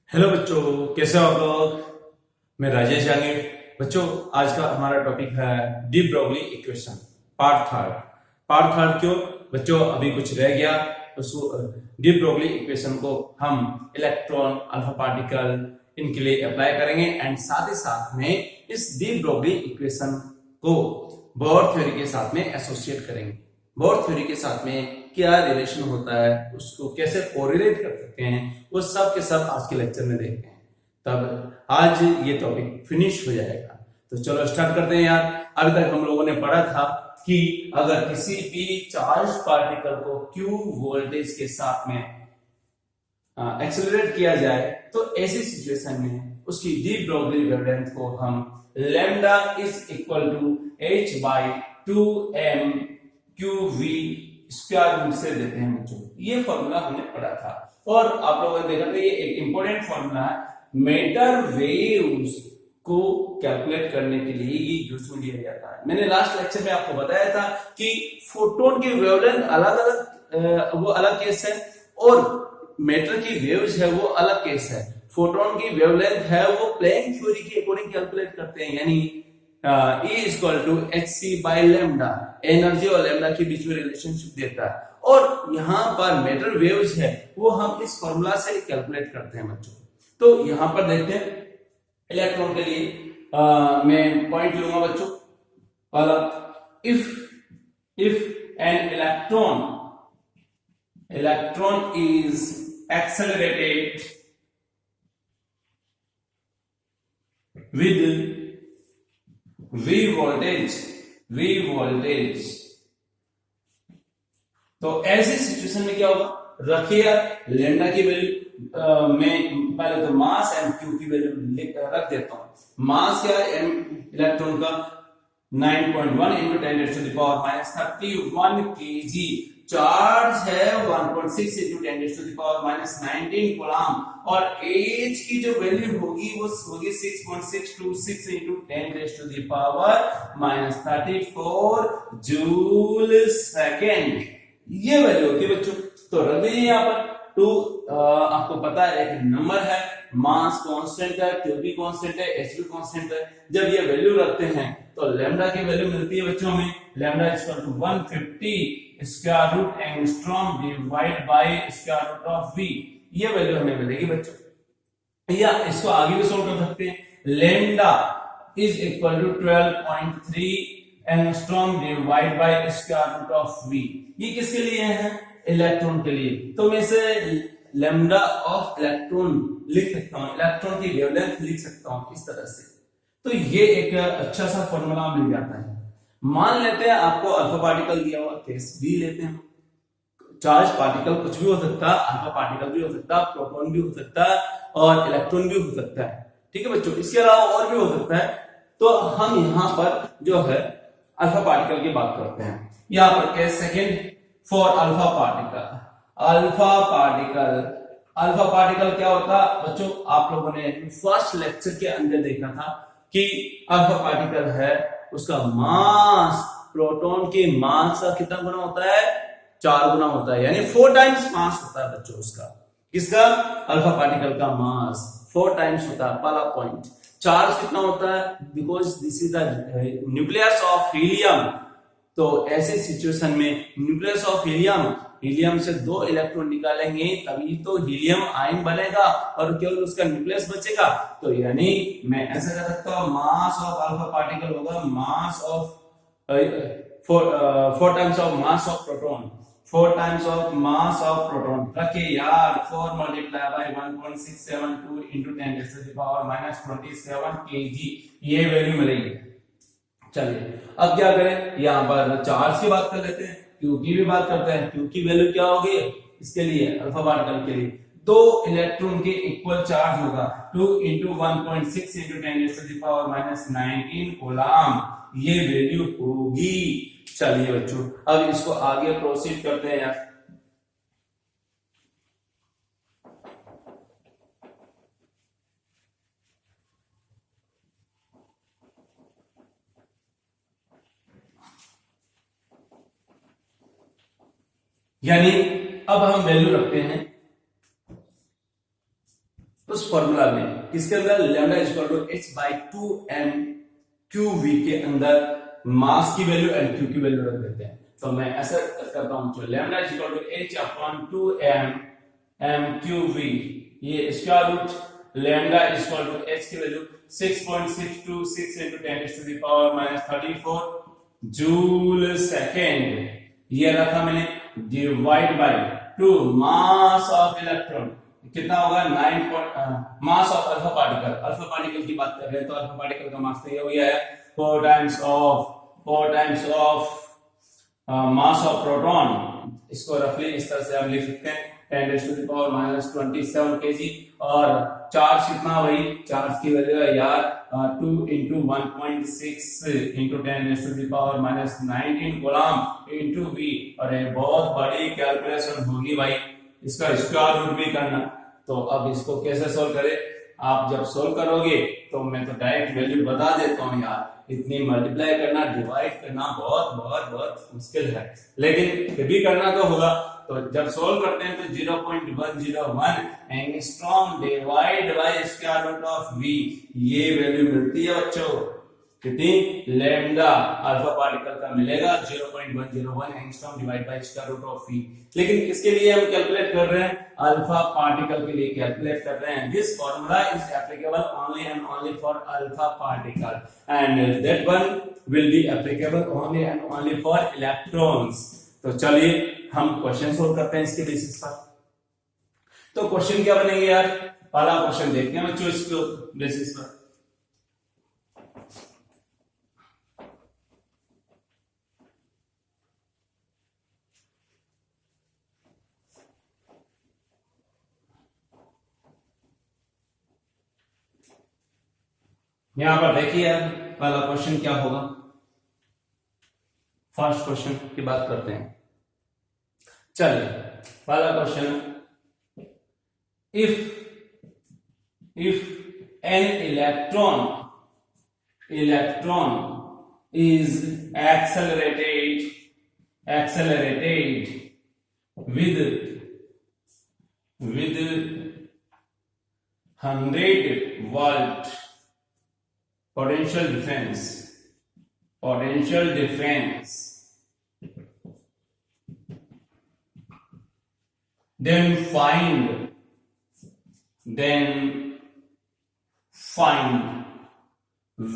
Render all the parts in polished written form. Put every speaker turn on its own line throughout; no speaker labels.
Hello बच्चों, कैसे हो आप लोग। मैं राजेश जांगे। बच्चों, आज का हमारा टॉपिक है D Broglie equation, part third. Part third क्यों बच्चों, अभी कुछ रह गया। उसको डी ब्रोगली इक्वेशन को हम इलेक्ट्रॉन, अल्फा पार्टिकल इनके लिए अप्लाई करेंगे एंड साथ ही साथ में इस डी ब्रोगली इक्वेशन को बोर थ्योरी के साथ में एसोसिएट करेंगे। बोर थ्योरी के साथ में क्या रिलेशन होता है, उसको कैसे कोरिलेट कर सकते हैं, वो सब के सब आज के लेक्चर में देखते हैं। तब आज ये टॉपिक फिनिश हो जाएगा। तो चलो स्टार्ट करते हैं यार। अभी तक हम लोगों ने पढ़ा था कि अगर किसी भी चार्ज पार्टिकल को क्यू वोल्टेज के साथ में एक्सेलरेट किया जाए तो ऐसी सिचुएशन में उसकी डी ब्रोगली वेवलेंथ को हम lambda is equal to h by 2m q V square root से देते हैं बच्चों। ये फॉर्मूला हमने पढ़ा था और आप लोगों ने देखा था, ये एक इंपॉर्टेंट फॉर्मूला है। मैटर वेव्स को कैलकुलेट करने के लिए ये यूज में लिया जाता है। मैंने लास्ट लेक्चर में आपको बताया था कि फोटोन की वेवलेंथ अलग अलग, वो अलग केस है और मैटर की वेव्स है वो अलग केस है। फोटोन की वेवलेंथ है वो प्लैंक थ्योरी के अकॉर्डिंग कैलकुलेट करते हैं, यानी E equal to h c by lambda, energy और लेमडा के बीच में रिलेशनशिप देता है। और यहाँ पर मैटर वेव्स है वो हम इस फॉर्मूला से कैलकुलेट करते हैं बच्चों। तो यहाँ पर देखते हैं इलेक्ट्रॉन के लिए मैं पॉइंट लूंगा बच्चों। पहला, if an electron is accelerated with V voltage, तो ऐसी सिचुएशन में क्या होगा, रखिए लेमडा की वैल्यू मैं पहले तो मास एंड क्यू की वैल्यू रख देता हूं। मास क्या है एम इलेक्ट्रॉन का 9.1 into 10 raised to the power minus 31 kg। Charge है 1.6 into 10 raised to the power minus 19 coulomb और एज की जो वैल्यू होगी वो होगी 6.626 into 10 raised to the power minus 34 joule second. ये वैल्यू होती है बच्चों। तो रख दीजिए यहाँ पर टू, आपको पता है एक नंबर है, मास कांस्टेंट है, क्यू भी कांस्टेंट है, एच भी कांस्टेंट है। जब ये वैल्यू रखते हैं तो लैम्डा की वैल्यू मिलती है बच्चों में, lambda equal to 150 square root angstrom divide by square root of v। ये वैल्यू हमें मिलेगी बच्चों। या इसको आगे भी सोल्व कर सकते हैं, lambda is equal to 12.3 angstrom divide by square root of v। ये किसके लिए है, इलेक्ट्रॉन के लिए। तो मैं इसे लैम्डा ऑफ इलेक्ट्रॉन लिख सकता हूं, इलेक्ट्रॉन की वेवलेंथ लिख सकता हूं इस तरह से। तो ये एक अच्छा सा फॉर्मूला मिल जाता है। मान लेते हैं आपको अल्फा पार्टिकल दिया हुआ, केस बी लेते हैं। चार्ज पार्टिकल कुछ भी हो सकता है, अल्फा पार्टिकल भी हो सकता है, प्रोटॉन भी हो सकता है और इलेक्ट्रॉन भी हो सकता है। ठीक है बच्चों, इसके अलावा और भी हो सकता है। तो हम यहाँ पर जो है अल्फा पार्टिकल की बात करते हैं। यहाँ पर case second for alpha particle. Alpha particle क्या होता है बच्चों, आप लोगों ने फर्स्ट लेक्चर के अंदर देखा था कि अल्फा पार्टिकल है उसका मास प्रोटॉन के मास का कितना गुना होता है, 4 गुना होता है, यानी 4 टाइम्स मास होता है बच्चों उसका। किसका, अल्फा पार्टिकल का मास 4 टाइम्स होता है। पहला पॉइंट, चार्ज कितना होता है, because this is the nucleus of helium. तो ऐसे सिचुएशन में न्यूक्लियस ऑफ हीलियम से 2 इलेक्ट्रॉन निकालेंगे तभी तो हीलियम आयन बनेगा और केवल उसका न्यूक्लियस बचेगा। तो यानी मैं ऐसा कर सकता हूं, मास ऑफ अल्फा पार्टिकल होगा mass of 4 times of mass of proton, 4 times of mass of proton. रखिए यार 4 multiply by 1.672 into 10 raised to the power minus 27 kg, ये वैल्यू मिलेगी। चलिए अब क्या करें, यहाँ पर चार्ज की बात कर लेते हैं, क्यू की भी बात करते हैं। क्यू की वैल्यू क्या होगी इसके लिए, अल्फा पार्टिकल के लिए 2 इलेक्ट्रॉन के इक्वल चार्ज होगा 2 into 1.6 into 10 raised to the power minus 19 coulomb, ये वैल्यू होगी। चलिए बच्चों अब इसको आगे प्रोसीड करते हैं यार। यानी अब हम वैल्यू रखते हैं उस उस फॉर्मूला में किसके अंदर lambda equal to h/2m qv के अंदर मास की वैल्यू एंड क्यू की वैल्यू रख देते हैं। तो मैं ऐसा करता हूं, जो lambda equal to h/2m mqv, ये square root lambda equal to h की value 6.626 into 10 to the power minus 34 joule second, ये रखा मैंने, divide by 2 mass of electron, कितना होगा 9 mass of alpha particle, alpha particle की बात कर रहे हैं तो अल्फा पार्टिकल का मास तो ये हो गया है 4 times of mass of proton. इसको रफली इस तरह से हम लिख सकते हैं 10 raised to the power minus 27 kg, और चार्ज कितना, वही चार्ज की वैल्यू है यार 2 into 1.6 into 10 raised to the power minus 19 coulomb into v। और ये बहुत बड़ी कैलकुलेशन होगी भाई, इसका स्क्वायर रूट भी करना। तो अब इसको कैसे सोल्व करें, आप जब सोल्व करोगे तो मैं तो डायरेक्ट वैल्यू बता देता हूँ यार, इतनी मल्टीप्लाई करना, डिवाइड करना बहुत बहुत बहुत मुश्किल है, लेकिन फिर भी करना तो होगा। तो जब सोल्व करते हैं तो 0.101 angstrom divide by square root of v, ये वैल्यू मिलती है बच्चों, कितनी, लैम्डा अल्फा पार्टिकल का मिलेगा 0.101 angstrom divide by square root of v। लेकिन किसके लिए हम कैलकुलेट कर रहे हैं, अल्फा पार्टिकल के लिए कैलकुलेट कर रहे हैं। This formula is applicable only and only for alpha particle and that one will be applicable only and only for electrons. तो चलिए हम क्वेश्चन सोल्व करते हैं इसके बेसिस पर। तो क्वेश्चन क्या बनेंगे यार, पहला क्वेश्चन देखते हैं बच्चों इसके बेसिस पर। यहां पर देखिए यार, पहला क्वेश्चन क्या होगा, फर्स्ट क्वेश्चन की बात करते हैं। चलिए पहला question, if an electron is accelerated with 100 volt potential difference, then find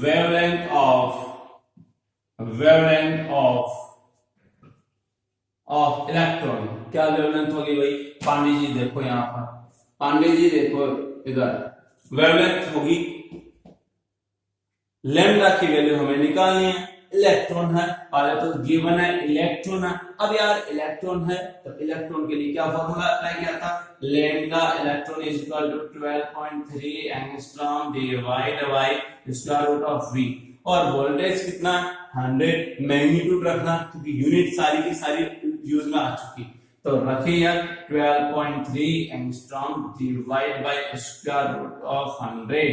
wavelength of electron। क्या वेवलेंथ होगी भाई, पांडे जी देखो, यहां पर पांडे जी देखो, इधर वेवलेंथ होगी, लैम्डा की वैल्यू हमें निकालनी है, इलेक्ट्रॉन है, पहले तो गिवन है इलेक्ट्रॉन है। अब यार इलेक्ट्रॉन है तो इलेक्ट्रॉन के लिए क्या फॉर्मूला अप्लाई किया था, lambda electron is equal to 12.3 angstrom divide by square root of v, और वोल्टेज कितना 100, मैग्नीट्यूड रखना क्योंकि यूनिट सारी की सारी यूज में आ चुकी, तो रखिए यार 12.3 angstrom divide by square root of 100।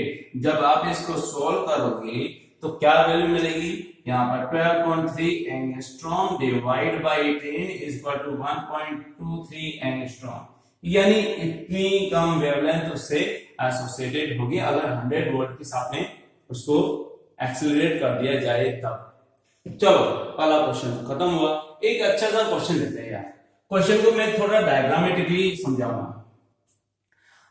जब आप इसको सोल्व करोगे तो क्या वैल्यू मिलेगी, यहाँ पर 12.3 angstrom divide by 10 is equal to 1.23 angstrom, यानी इतनी कम वेवलेंथ उससे एसोसिएटेड होगी अगर 100 वोल्ट के साथ में उसको एक्सेलरेट कर दिया जाए तब। चलो पहला क्वेश्चन खत्म हुआ। एक अच्छा सा क्वेश्चन लेते हैं यार, क्वेश्चन को मैं थोड़ा डायग्रामेटिकली समझाऊंगा।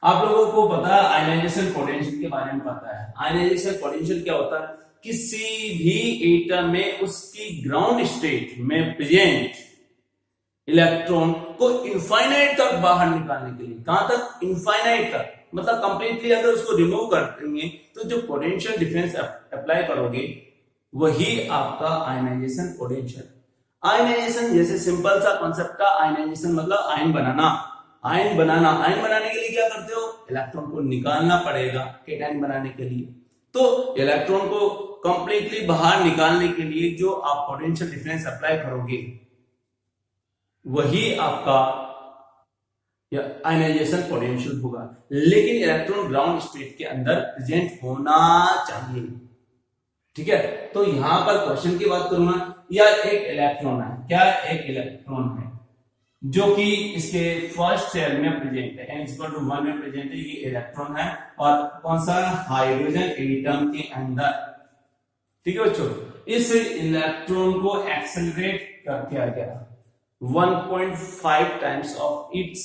आप लोगों को पता है आयनाइजेशन पोटेंशियल के बारे में पता है। आयनाइजेशन पोटेंशियल क्या होता है, किसी भी एटम में उसकी ग्राउंड स्टेट में प्रेजेंट इलेक्ट्रॉन को इनफाइनाइट तक बाहर निकालने के लिए, कहां तक, इनफाइनाइट तक, मतलब कंप्लीटली अगर उसको रिमूव कर देंगे तो जो पोटेंशियल डिफरेंस अप्लाई करोगे वही आपका आयनाइजेशन पोटेंशियल। आयनाइजेशन जैसे सिंपल सा कॉन्सेप्ट था, आयनाइजेशन मतलब आयन बनाना। आयन बनाने के लिए क्या करते हो, इलेक्ट्रॉन को निकालना पड़ेगा केटायन बनाने के लिए। तो इलेक्ट्रॉन को कंप्लीटली बाहर निकालने के लिए जो आप पोटेंशियल डिफरेंस अप्लाई करोगे वही आपका आयनाइजेशन पोटेंशियल होगा, लेकिन इलेक्ट्रॉन ग्राउंड स्टेट के अंदर प्रेजेंट होना चाहिए। ठीक है, तो यहां पर क्वेश्चन की बात करूंगा, या एक इलेक्ट्रॉन है, क्या एक इलेक्ट्रॉन है, जो कि इसके फर्स्ट शेल में प्रेजेंट है, n=1 में प्रेजेंट है, ये इलेक्ट्रॉन है और कौन सा हाइड्रोजन एटम के अंदर। ठीक है बच्चों, इस इलेक्ट्रॉन को एक्सेलरेट कर दिया गया 1.5 times of its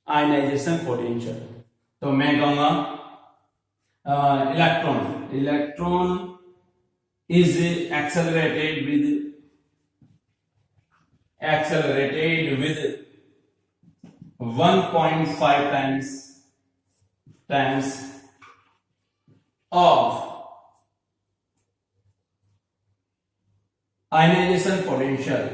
ionization potential. तो मैं कहूंगा electron is accelerated with 1.5 times of ionization potential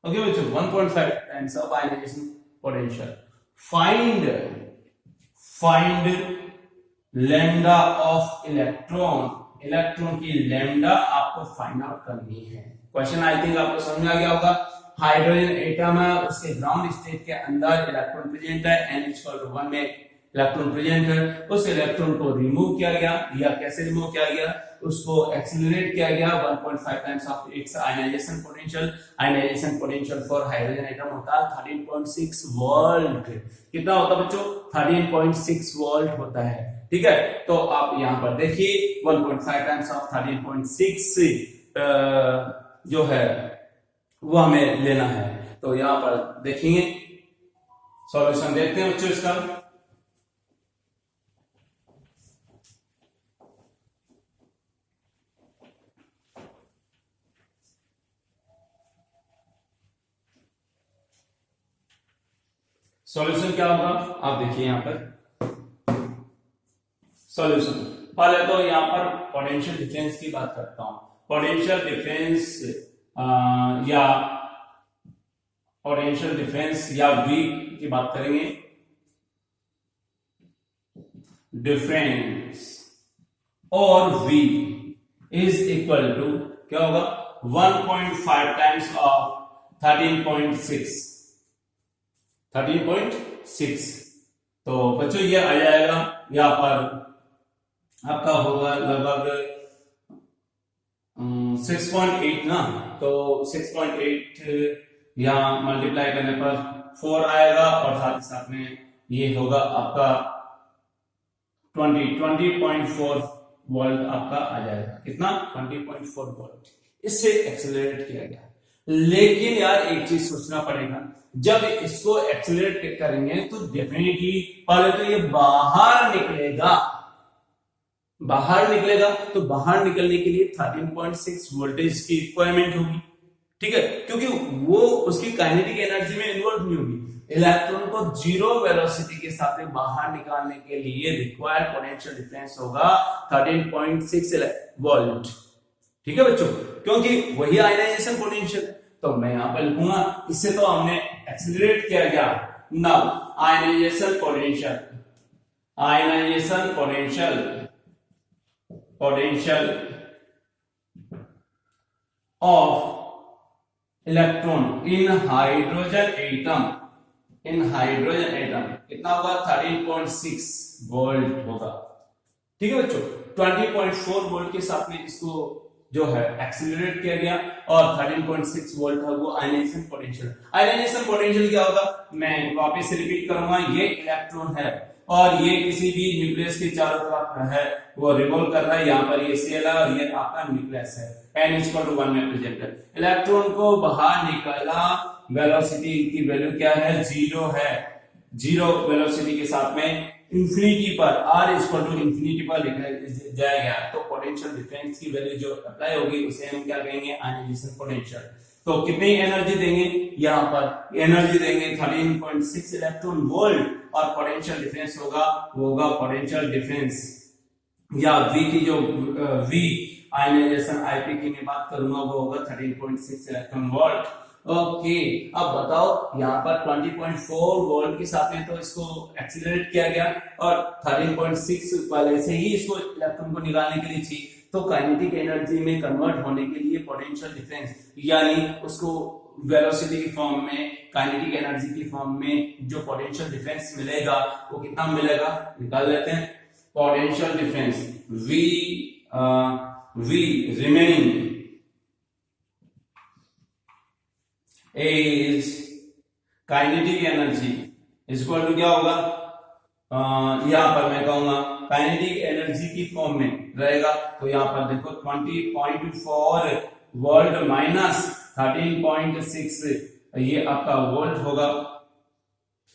okay bachcho, 1.5 times of ionization potential. Find lambda of electron की लैम्डा आपको फाइंड आउट करनी है। क्वेश्चन आई थिंक आपको समझ आ गया होगा। हाइड्रोजन एटम है, उसके ग्राउंड स्टेट के अंदर इलेक्ट्रॉन प्रेजेंट है, n=1 में इलेक्ट्रॉन प्रेजेंट है। उस इलेक्ट्रॉन को रिमूव किया गया, या कैसे रिमूव किया गया, उसको एक्सेलरेट किया गया 1.5 times of its ionization potential for hydrogen atom होता है 13.6 वोल्ट। कितना होता है बच्चों? 13.6 वोल्ट होता है। ठीक है, तो आप यहां पर देखिए 1.5 टाइम्स ऑफ 13.6 जो है वो हमें लेना है। तो यहां पर देखेंगे, सॉल्यूशन देखते हैं बच्चों इसका। सॉल्यूशन क्या होगा आप देखिए यहां पर। सॉल्यूशन पहले तो यहां पर पोटेंशियल डिफरेंस की बात करता हूं। पोटेंशियल डिफरेंस या V की बात करेंगे। डिफरेंस और V इज इक्वल टू क्या होगा? 1.5 टाइम्स ऑफ 13.6। तो बच्चों ये आ जाएगा यहाँ पर आपका होगा लगभग 6.8 ना। तो 6.8 यहाँ मल्टीप्लाई करने पर 4 आएगा और साथ ही साथ में ये होगा आपका 20.4 वोल्ट आपका आ जाएगा। कितना? 20.4 वोल्ट। इससे एक्सेलरेट किया गया। लेकिन यार एक चीज सोचना पड़ेगा, जब इसको एक्सेलरेट करेंगे तो डेफिनेटली पहले तो ये बाहर निकलेगा। तो बाहर निकलने के लिए 13.6 वोल्टेज की रिक्वायरमेंट होगी। ठीक है, क्योंकि वो उसकी काइनेटिक एनर्जी में इन्वॉल्व नहीं होगी। इलेक्ट्रॉन को जीरो वेलोसिटी के साथ बाहर निकालने के लिए रिक्वायर्ड पोटेंशियल डिफरेंस होगा 13.6 वोल्ट। ठीक है बच्चों, क्योंकि वही आयनाइजेशन पोटेंशियल। तो मैं यहां पर लिखूंगा, इससे तो हमने एक्सेलरेट किया गया। Now ionization potential of electron in hydrogen atom कितना होगा? 13.6 वोल्ट होगा। ठीक है बच्चों, 20.4 वोल्ट के साथ में इसको जो है एक्सेलरेट किया गया और 13.6 वोल्ट है वो आयनाइजेशन पोटेंशियल क्या होगा? मैं वापस रिपीट करूंगा। ये इलेक्ट्रॉन है और ये किसी भी न्यूक्लियस के चारों तरफ है, वो रिवॉल्व कर रहा है। यहाँ पर ये सेल है और ये आपका न्यूक्लियस है। n=1 में प्रेजेंट है। इलेक्ट्रॉन को बाहर निकाला, वेलोसिटी की वैल्यू क्या है? 0 है। 0 वेलोसिटी के साथ में इंफिनिटी पर r=इंफिनिटी पर लिखा जाएगा। तो पोटेंशियल डिफरेंस की वैल्यू जो अप्लाई होगी उसे हम क्या कहेंगे? Ionization potential. तो कितनी एनर्जी देंगे? यहाँ पर एनर्जी देंगे 13.6 इलेक्ट्रॉन वोल्ट और पोटेंशियल डिफरेंस होगा पोटेंशियल डिफरेंस या V की जो V आयनाइजेशन IP की मैं बात करूंगा वो होगा 13.6 इलेक्ट्रॉन वोल्ट। ओके, अब बताओ यहाँ पर 20.4 वोल्ट के साथ में तो इसको एक्सीलरेट किया गया और 13.6 पहले से ही इसको इलेक्ट्रॉन को निकालने के लिए चाहिए। तो काइनेटिक एनर्जी में कन्वर्ट होने के लिए पोटेंशियल डिफरेंस यानी उसको वेलोसिटी की फॉर्म में, काइनेटिक एनर्जी की फॉर्म में जो पोटेंशियल डिफरेंस मिलेगा वो कितना मिलेगा? निकाल लेते हैं। Potential difference V remaining is kinetic energy equal to क्या होगा, यहां पर मैं कहूंगा काइनेटिक एनर्जी की फॉर्म में रहेगा। तो यहां पर देखो 20.4 वोल्ट माइनस 13.6 ये आपका वोल्ट होगा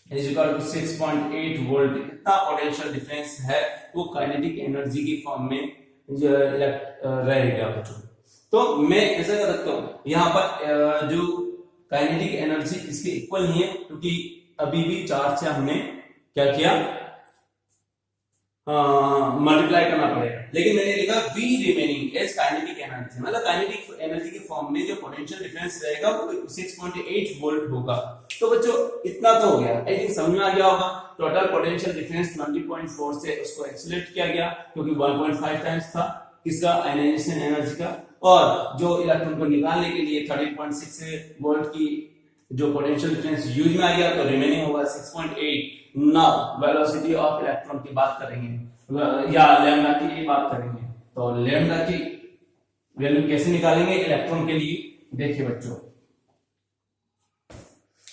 इज इक्वल टू 6.8 वोल्ट। इतना पोटेंशियल डिफरेंस है वो काइनेटिक एनर्जी की फॉर्म में रहेगा बच्चों। तो मैं ऐसा कर सकता हूं, यहाँ पर जो काइनेटिक एनर्जी इसके इक्वल नहीं है क्योंकि अभी भी चार्ज से हमने क्या किया, मल्टीप्लाई करना पड़ेगा। लेकिन मैंने लिखा V remaining as kinetic energy, मतलब काइनेटिक एनर्जी की फॉर्म में जो पोटेंशियल डिफरेंस रहेगा वो 6.8 वोल्ट होगा। तो बच्चों इतना तो हो गया, आई थिंक समझ में आ गया होगा। टोटल पोटेंशियल डिफरेंस 20.4 से उसको एक्सीलरेट किया गया क्योंकि 1.5 टाइम्स था किसका, आयनाइजेशन एनर्जी का। और जो इलेक्ट्रॉन को निकालने के लिए 13.6 वोल्ट की जो पोटेंशियल डिफरेंस यूज में आ गया तो रिमेनिंग होगा 6.8। नाउ वेलोसिटी ऑफ इलेक्ट्रॉन की बात करेंगे या लैम्डा की बात करेंगे। तो लैम्डा की वैल्यू कैसे निकालेंगे इलेक्ट्रॉन के लिए, देखिए बच्चों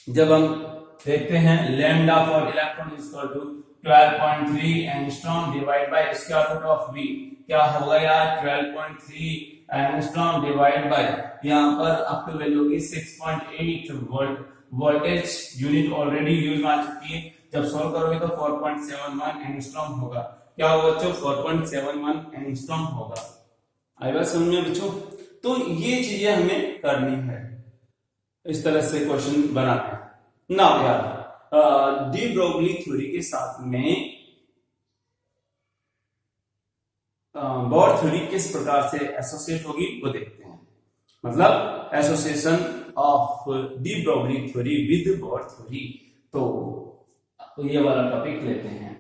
जब हम देखते हैं lambda for electron is equal to 12.3 angstrom divide by square root of v, क्या होगा यार 12.3 एंगस्ट्रॉम डिवाइड बाय यहां पर आपकी वैल्यू होगी 6.8 volt. Voltage unit already use में आ चुकी है, जब सॉल्व करोगे तो 4.71 एंगस्ट्रॉम होगा। क्या होगा बच्चों 4.71 एंगस्ट्रॉम होगा। आई बात समझ में बच्चों। तो ये चीजें हमें करनी है, इस तरह से क्वेश्चन बनाते हैं ना यार। डी ब्रोगली थ्योरी के साथ में बोर थ्योरी किस प्रकार से एसोसिएट होगी वो देखते हैं, मतलब association of de Broglie theory with bore theory. तो ये वाला टॉपिक लेते हैं।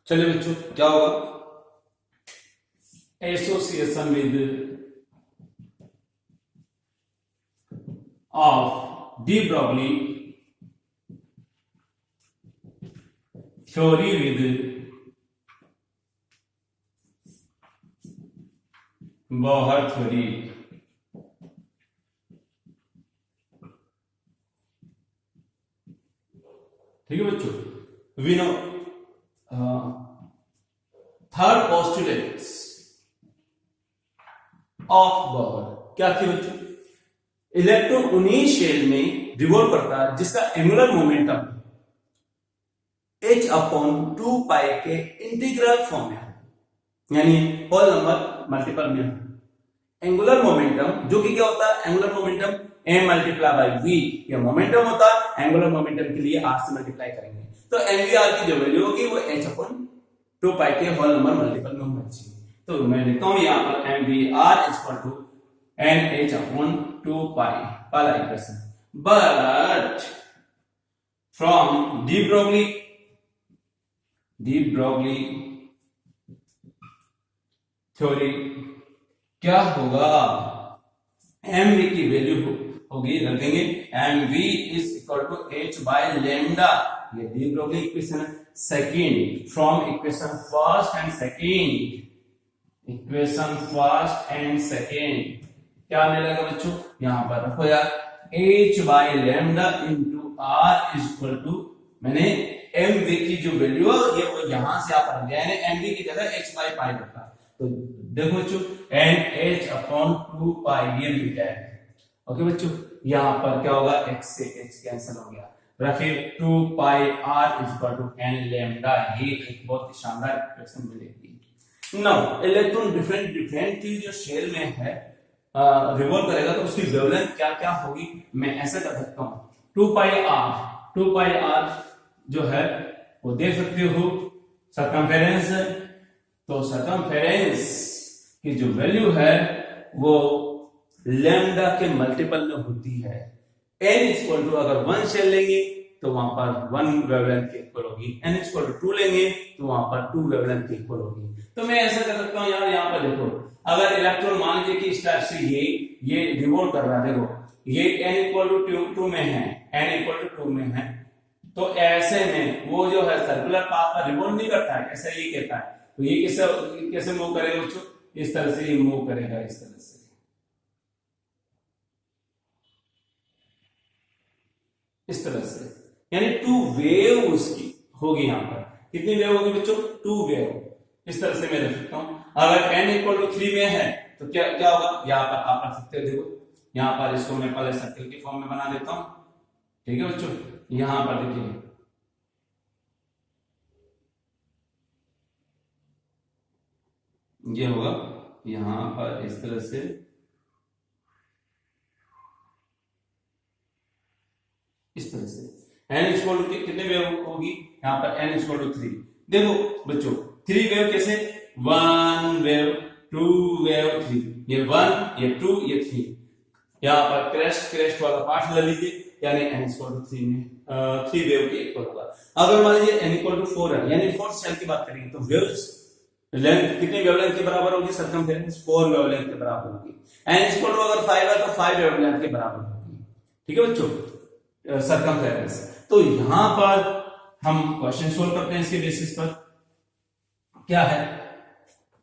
चलिए बच्चों क्या होगा, association with of de Broglie theory with Bohr theory. ठीक है बच्चों, we know third postulates of Bohr क्या थी बच्चों, इलेक्ट्रॉन उन्हीं शेल में रिवॉल्व करता है जिसका एंगुलर मोमेंटम h/2 पाई के इंटीग्रल फॉर्म में, यानी होल नंबर मल्टीपल में। एंगुलर मोमेंटम जो कि क्या होता है, angular momentum m multiply by v, ये मोमेंटम होता है। एंगुलर मोमेंटम के लिए r से मल्टीप्लाई करेंगे तो mvr की जो वैल्यू होगी वो h/2 पाई के होल नंबर मल्टीपल में होना चाहिए। तो मैं लिखता हूं यहां पर mvr equal to nh/2 pi पहला equation. But from de Broglie theory क्या होगा, mv की वैल्यू होगी, रख देंगे mv is equal to h by lambda. ये डी ब्रोगली इक्वेशन है। Second from equation first and second क्या आने लगा बच्चों, यहां पर रखो यार h by lambda into r is equal to, मैंने mv की जो वैल्यू है ये वो यहां से आप रख दिया, यानी mv की जगह h बाय पाई रखा। तो देखो बच्चों nh/2 पाई ये मिल जाएगा। ओके बच्चों, यहां पर क्या होगा, x से h कैंसिल हो गया, रखिए 2 pi r is equal to n lambda. ये एक बहुत ही शानदार इक्वेशन मिलेगी। नाउ इलेक्ट्रॉन डिफरेंट की जो शेल में है रिवॉल्व करेगा तो उसकी वेवलेंथ क्या क्या होगी, मैं ऐसे कर सकता हूं 2 पाई r जो है वो देख सकते हो सरकमफेरेंस है। तो सरकमफेरेंस की जो वैल्यू है वो लैम्डा के मल्टीपल में होती है। n इक्वल टू अगर 1 शेल लेंगे तो वहां पर 1 वेवलेंथ के इक्वल होगी, n इक्वल टू 2 लेंगे तो वहां पर 2 वेवलेंथ के इक्वल होगी। तो मैं ऐसा कर सकता हूं यार, यहाँ पर देखो अगर इलेक्ट्रॉन मान लीजिए कि इस टाइप से ये रिवॉल्व कर रहा है, देखो ये n इक्वल टू 2 में है, n इक्वल टू 2 में है, तो ऐसे में वो जो है सर्कुलर पाथ पर रिवॉल्व नहीं करता है, ऐसा ये कहता है। तो ये कैसे मूव करेगा बच्चों, इस तरह से ये मूव करेगा, इस तरह से, इस तरह से, यानी 2 वेव उसकी होगी। यहाँ पर कितनी वेव होगी बच्चों, 2 वेव। इस तरह से मैं लिख सकता हूं। अगर n इक्वल टू 3 में है तो क्या क्या होगा, यहाँ पर आप रख सकते हो, देखो यहाँ पर इसको मैं पहले सर्कल के फॉर्म में बना देता हूं, ठीक है बच्चों। यहां पर देखिए ये होगा, यहां पर इस तरह से, इस तरह से n इक्वल टू कितने वेव होगी, यहाँ पर n इक्वल टू 3। देखो बच्चों 3 वेव कैसे, 1 वेव 2 वेव 3, ये 1 ये 2 ये 3, यहाँ पर क्रेस्ट वाला पार्ट ले लीजिए, यानी n इक्वल टू 3 में 3 वेव के इक्वल होगा। अगर मान लीजिए n इक्वल टू 4 है, यानी फोर्थ सेल की बात करेंगे, तो वेव्स लेंथ कितनी वेवलेंथ के बराबर होगी, सर्कमफेरेंस 4 वेवलेंथ के बराबर होगी। n इक्वल टू अगर 5 है तो 5 वेवलेंथ के बराबर होगी, ठीक है बच्चों, सर्कमफेरेंस। तो यहां पर हम क्वेश्चन सोल्व करते हैं इसके बेसिस पर। क्या है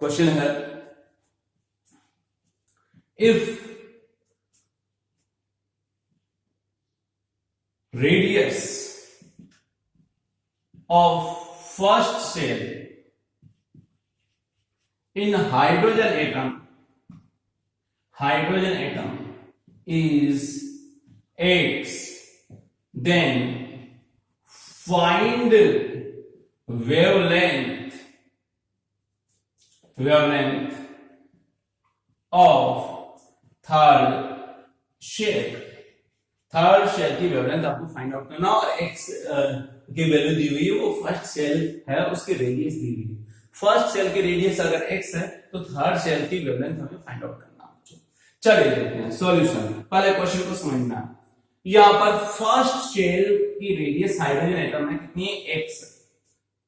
क्वेश्चन है, if radius of first cell in hydrogen atom is x, then find wavelength of third shell। Third shell की वेवलेंथ आपको फाइंड आउट करना, और x की वैल्यू दी हुई है, वो फर्स्ट सेल है उसकी रेडियस दी हुई है। फर्स्ट सेल की रेडियस अगर x है तो थर्ड सेल की वेवलेंथ हमें फाइंड आउट करना। चलिए देखते हैं सॉल्यूशन। पहले क्वेश्चन को समझना, यहां पर फर्स्ट सेल की रेडियस हाइड्रोजन एटम में कितनी है, x।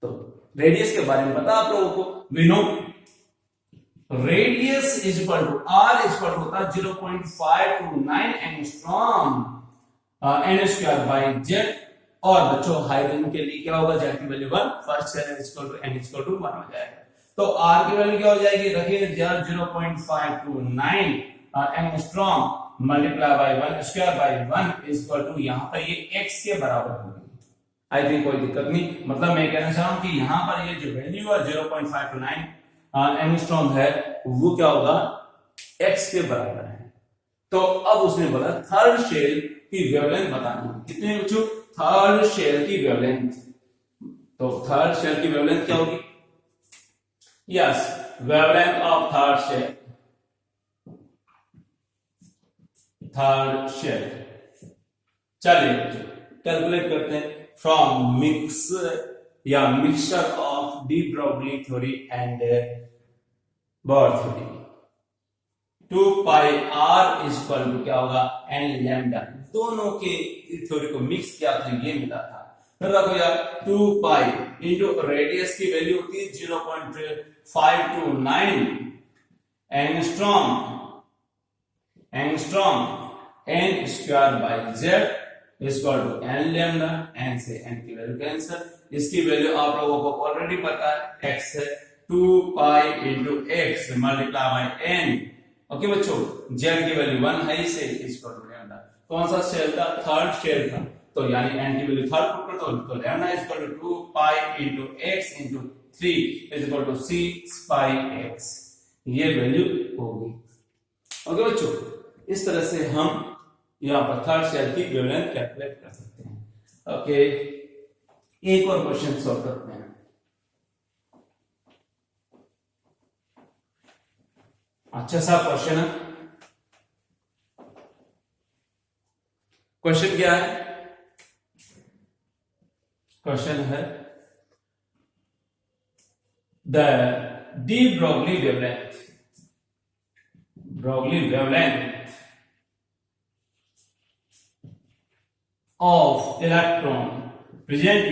तो रेडियस के बारे में पता आप लोगों को, we know radius is equal to r is equal to होता है 0.529 angstrom n square by z। और बच्चों हाइड्रोजन के लिए क्या होगा, z की value 1, first shell equal to n equal to 1 हो जाएगा। तो r की वैल्यू क्या हो जाएगी, रखिए 0.529 angstrom multiply by 1 square by 1 is equal to, यहां पर ये x के बराबर होगी। आई थिंक कोई दिक्कत नहीं, मतलब मैं कहना चाह रहा हूं कि यहां पर ये जो वैल्यू है 0.529 एंगस्ट्रॉम है, वो क्या होगा, x के बराबर है। तो अब उसने बोला थर्ड शेल की वेवलेंथ बतानी, कितने बच्चों, थर्ड शेल की वेवलेंथ। तो थर्ड शेल की वेवलेंथ क्या होगी, yes, wavelength of third shell. चलिए कैलकुलेट करते हैं, from mixture of de Broglie theory and Bohr theory, 2 pi r is equal to क्या होगा, n लैम्डा। दोनों के थ्योरी को मिक्स किया तो ये मिला था। फिर रखो यार 2 पाई इंटू रेडियस की वैल्यू होती है 0.529 angstrom n square by z is equal to n lambda. n से n की वैल्यू कैंसिल, इसकी वैल्यू आप लोगों को ऑलरेडी पता है, x है, 2 pi into x multiply by n। Okay बच्चों, z की वैल्यू 1 है इसे इक्वल टू लैम्डा। कौन सा शेल था, थर्ड शेल था, तो यानी n की वैल्यू थर्ड पुट कर दो, तो lambda equal to 2 pi into x into 3 is equal to 6 pi x, ये वैल्यू होगी। ओके बच्चों, इस तरह से हम यहां पर थर्ड शेल की वेवलेंथ कैलकुलेट कर सकते हैं। ओके, एक और क्वेश्चन सॉल्व करते हैं। अच्छा सा क्वेश्चन है। क्वेश्चन क्या है, क्वेश्चन है the de Broglie wavelength of electron present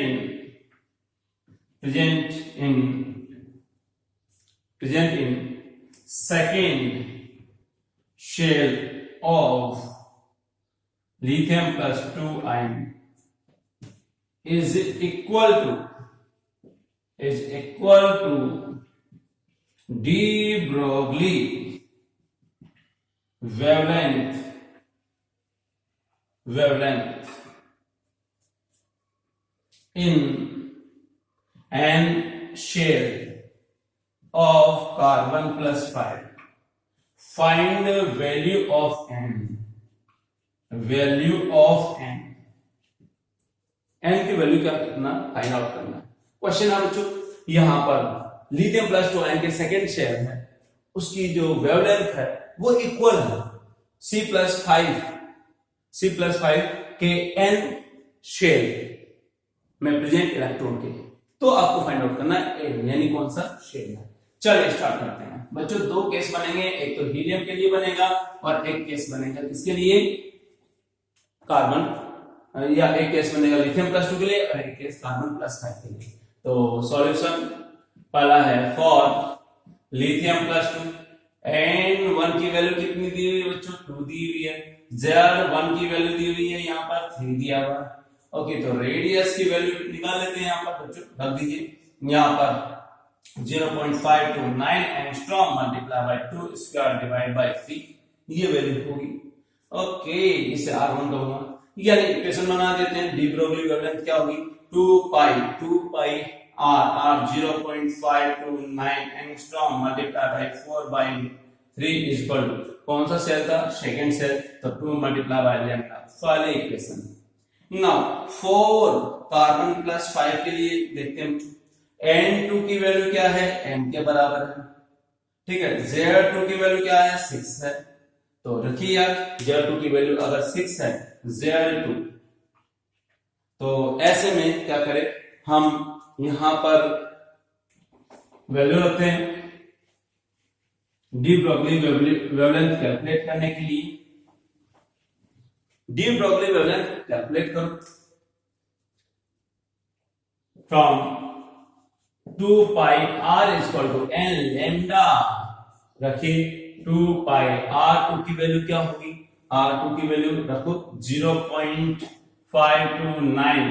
in second shell of lithium plus 2 ion is equal to de Broglie wavelength in an shell of carbon plus 5. Find the value of n. n की value क्या करना, find out करना। Question है बच्चों, यहां पर lithium plus 2 ion के second shell है, उसकी जो वेवलेंथ है वो इक्वल है C+5 के n शेल में प्रेजेंट इलेक्ट्रॉन के। तो आपको फाइंड आउट करना है n, यानी कौन सा शेल है। चलिए स्टार्ट करते हैं बच्चों। दो केस बनेंगे, एक तो हीलियम के लिए बनेगा और एक केस बनेगा किसके लिए, कार्बन, या एक केस बनेगा लिथियम प्लस 2 के लिए और एक केस कार्बन प्लस 5 के लिए। तो सॉल्यूशन पहला है फॉर लिथियम प्लस 2, n1 की वैल्यू कितनी दी हुई है बच्चों, 2 दी हुई है, z1 की वैल्यू दी हुई है यहाँ पर 3 दिया हुआ। ओके, तो रेडियस की वैल्यू निकाल लेते हैं यहाँ पर बच्चों, रख दीजिए यहाँ पर 0.529 angstrom multiply bye 2 square divide by 3, ये वैल्यू होगी। ओके, इसे R1 कहूंगा, यानी इक्वेशन बना देते हैं। डी ब्रोगली वेवलेंथ क्या होगी, 2 pi r 0.529 angstrom multiply by 4 by 3 is equal to, कौन सा सेल था, सेकंड सेल, तो 2 मल्टीप्लाई बाय लैम्डा, पहले इक्वेशन। नाउ 4 कार्बन प्लस 5 के लिए देखते हैं, n2 की वैल्यू क्या है, n के बराबर है, ठीक है। z2 की वैल्यू क्या है, 6 है, तो रखिए यार z2 की वैल्यू अगर 6 है z2, तो ऐसे में क्या करें, हम यहां पर वैल्यू रखते हैं। डी ब्रोगली वेवलेंथ कैलकुलेट करने के लिए डी ब्रोगली वेवलेंथ कैलकुलेट करो from 2 pi r equal to n lambda, रखिए 2 पाई r2 की वैल्यू क्या होगी, r2 की वैल्यू रखो 0.529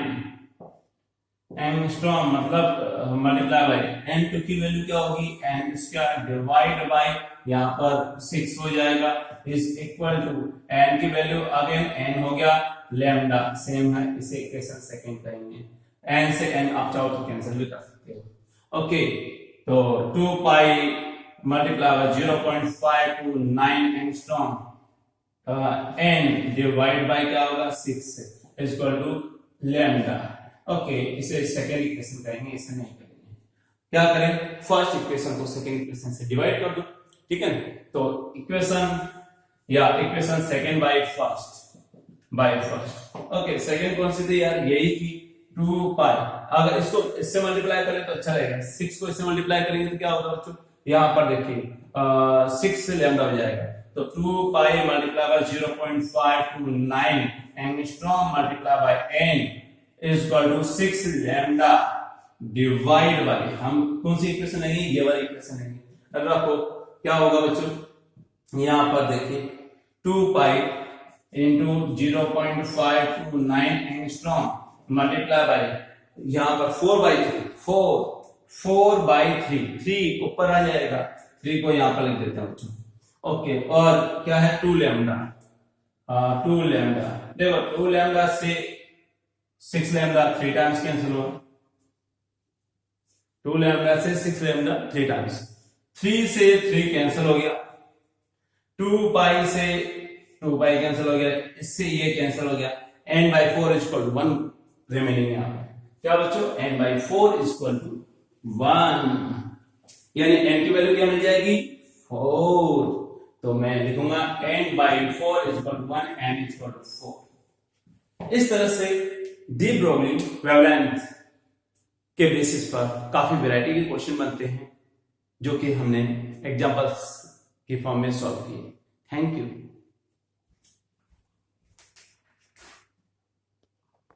एंगस्ट्रॉम, मतलब मल्टीप्लाई बाय n2 की वैल्यू क्या होगी, n स्क्वायर डिवाइड बाय यहाँ पर 6 हो जाएगा, इज इक्वल टू n की वैल्यू अगेन n हो गया लैम्डा, सेम है, इसे इक्वेशन सेकंड कहेंगे। n से n आप चाहो तो कैंसिल भी कर सकते हो। ओके, तो 2 pi multiply by 0.529 angstrom n divide by क्या होगा 6 is equal to lambda. Okay, इसे सेकंड इक्वेशन करेंगे, इसे नहीं करेंगे। क्या करें, फर्स्ट इक्वेशन को सेकंड इक्वेशन से डिवाइड कर दो, ठीक है। तो equation second by first. Okay, second कौन सी थी यार, यही थी 2 पाई। अगर इसको इससे मल्टीप्लाई करें तो अच्छा रहेगा, 6 को इससे मल्टीप्लाई करेंगे तो क्या होगा बच्चों, यहाँ पर देखिए 6 से लैम्डा हो जाएगा, तो 2 pi multiply by 0.529 angstrom multiply by n is equal to 6 lambda divide by, हम कौन सी इक्वेशन है, ये वाली इक्वेशन है। अब रखो क्या होगा बच्चों, यहां पर देखिए 2 pi into 0.529 angstrom multiply bye यहां पर 4 बाई 3 ऊपर आ जाएगा, 3 को यहां पर लिख देते हैं बच्चों। ओके, और क्या है 2 लैम्डा, देखो 2 लैम्डा से 6 लैम्डा 3 टाइम्स कैंसिल हुआ, 2 लैम्डा से 6 लैम्डा 3 टाइम्स, 3 से 3 कैंसिल हो गया, 2 पाई से 2 पाई कैंसिल हो गया, इससे ये कैंसिल हो गया, n by 4 is equal to 1 remaining यहाँ पे क्या बच्चों, n by 4 is equal to 1, यानी n की वैल्यू क्या मिल जाएगी 4, तो मैं लिखूंगा n by 4 is equal to 1, n is equal to 4। इस तरह से डी ब्रोगली वेवलेंथ के बेसिस पर काफी वैरायटी के क्वेश्चन बनते हैं, जो कि हमने एग्जांपल्स की फॉर्म में सॉल्व किए। Thank you.